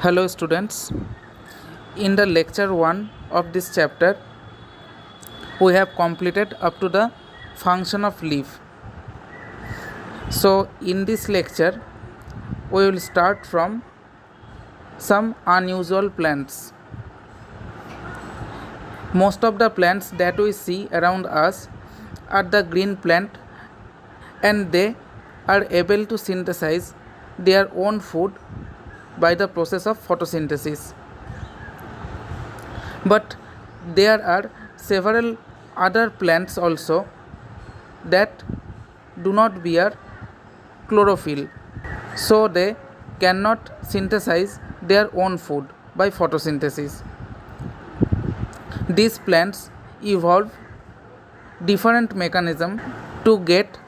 Hello students, in the lecture 1 of this chapter we have completed up to the function of leaf. So in this lecture we will start from some unusual plants. Most of the plants that we see around us are the green plant and they are able to synthesize their own food by the process of photosynthesis. But there are several other plants also that do not bear chlorophyll, so they cannot synthesize their own food by photosynthesis. These plants evolve different mechanism to get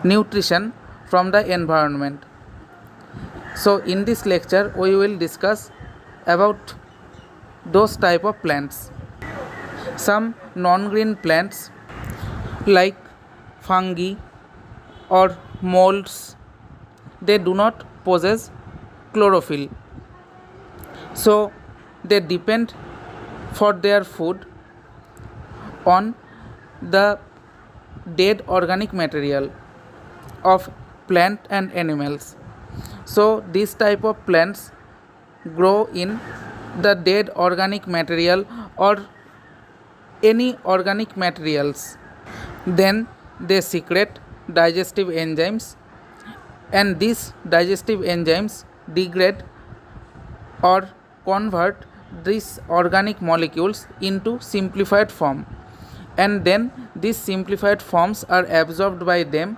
nutrition from the environment. So in this lecture we will discuss about those type of plants. Some non-green plants like fungi or molds, they do not possess chlorophyll, so they depend for their food on the dead organic material of plant and animals. So this type of plants grow in the dead organic material or any organic materials. Then they secrete digestive enzymes, and these digestive enzymes degrade or convert these organic molecules into simplified form, and then these simplified forms are absorbed by them,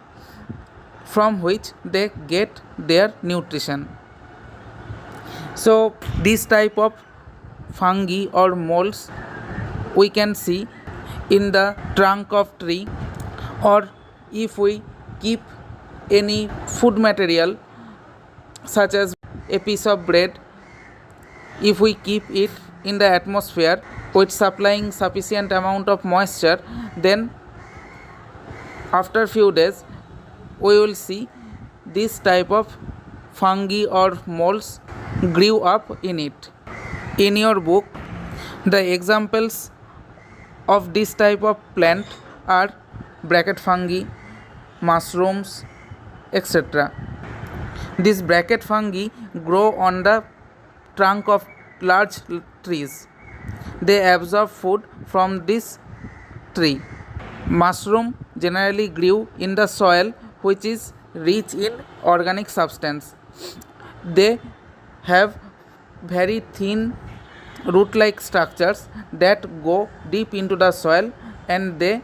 from which they get their nutrition. So this type of fungi or molds we can see in the trunk of tree, or if we keep any food material such as a piece of bread, if we keep it in the atmosphere with supplying sufficient amount of moisture, then after few days we will see this type of fungi or molds grew up in it. In your book, the examples of this type of plant are bracket fungi, mushrooms, etc. These bracket fungi grow on the trunk of large trees. They absorb food from this tree. Mushroom generally grew in the soil which is rich in organic substance. They have very thin root-like structures that go deep into the soil and they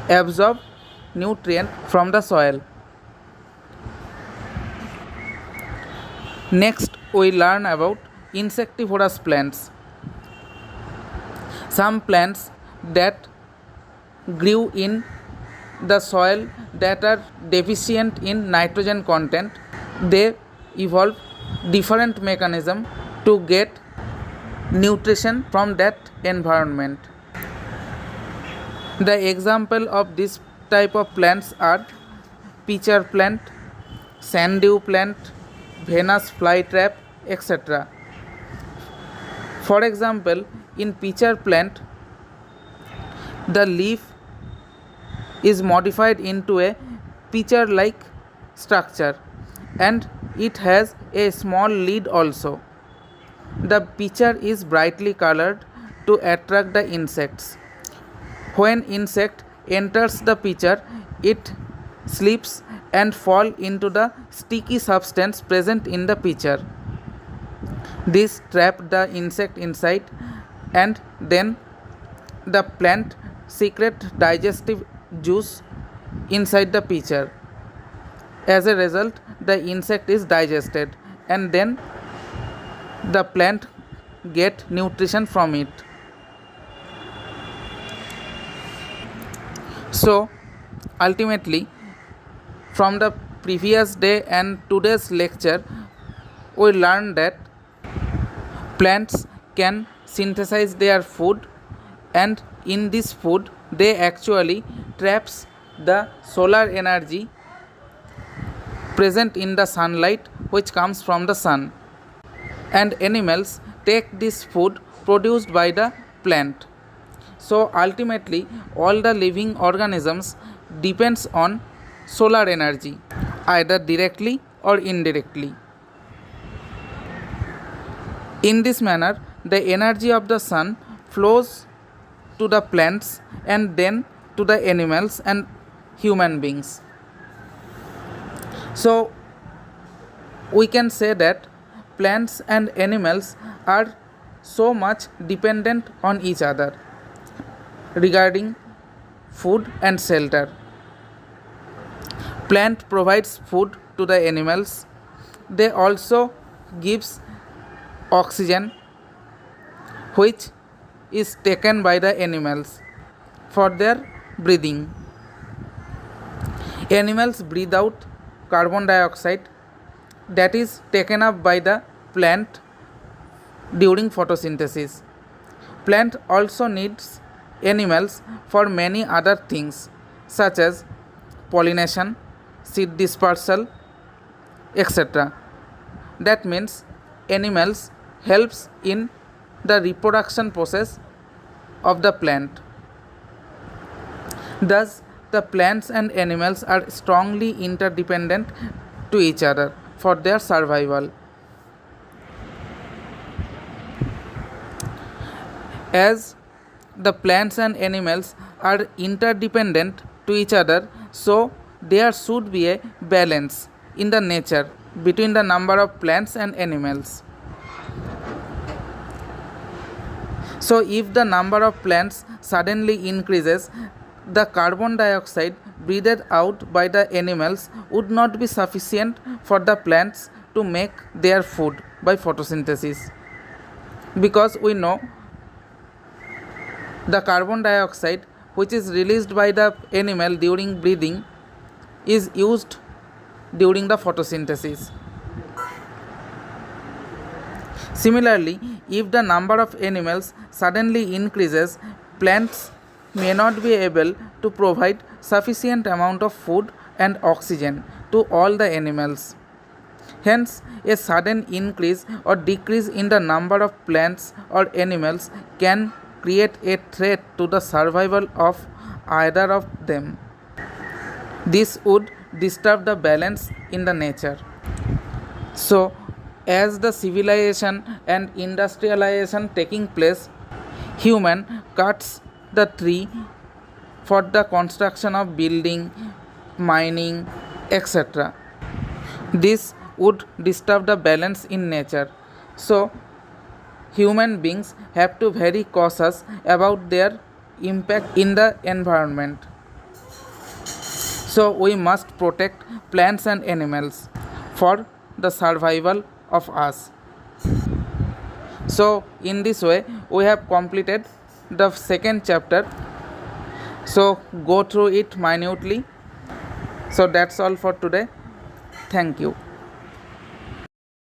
absorb nutrient from the soil. Next we learn about insectivorous plants. Some plants that grew in the soil that are deficient in nitrogen content, they evolve different mechanism to get nutrition from that environment. The example of this type of plants are pitcher plant, sanddew plant, Venus flytrap, etc. For example, in pitcher plant, the leaf is modified into a pitcher-like structure and it has a small lid also. The pitcher is brightly colored to attract the insects. When insect enters the pitcher, it slips and fall into the sticky substance present in the pitcher. This traps the insect inside, and then the plant secretes digestive juice inside the pitcher. As a result, the insect is digested and then the plant get nutrition from it. So ultimately, from the previous day and today's lecture, we learned that plants can synthesize their food, and in this food they actually traps the solar energy present in the sunlight which comes from the sun. and animals take this food produced by the plant. So ultimately all the living organisms depends on solar energy, either directly or indirectly. In this manner, the energy of the sun flows to the plants and then to the animals and human beings. So we can say that plants and animals are so much dependent on each other regarding food and shelter. Plant provides food to the animals. They also gives oxygen which is taken by the animals for their breathing. Animals breathe out carbon dioxide that is taken up by the plant during photosynthesis. Plant also needs animals for many other things such as pollination, seed dispersal, etc. That means animals helps in the reproduction process of the plant. Thus, the plants and animals are strongly interdependent to each other for their survival. As the plants and animals are interdependent to each other, so there should be a balance in the nature between the number of plants and animals. So if the number of plants suddenly increases, the carbon dioxide breathed out by the animals would not be sufficient for the plants to make their food by photosynthesis, because we know the carbon dioxide which is released by the animal during breathing is used during the photosynthesis. Similarly, if the number of animals suddenly increases, plants may not be able to provide sufficient amount of food and oxygen to all the animals. Hence, a sudden increase or decrease in the number of plants or animals can create a threat to the survival of either of them. This would disturb the balance in the nature. So, as the civilization and industrialization taking place, human cuts the tree for the construction of building, mining, etc. This would disturb the balance in nature. So human beings have to very cautious about their impact in the environment. So we must protect plants and animals for the survival of us. So in this way we have completed the second chapter. So go through it minutely. So that's all for today. Thank you.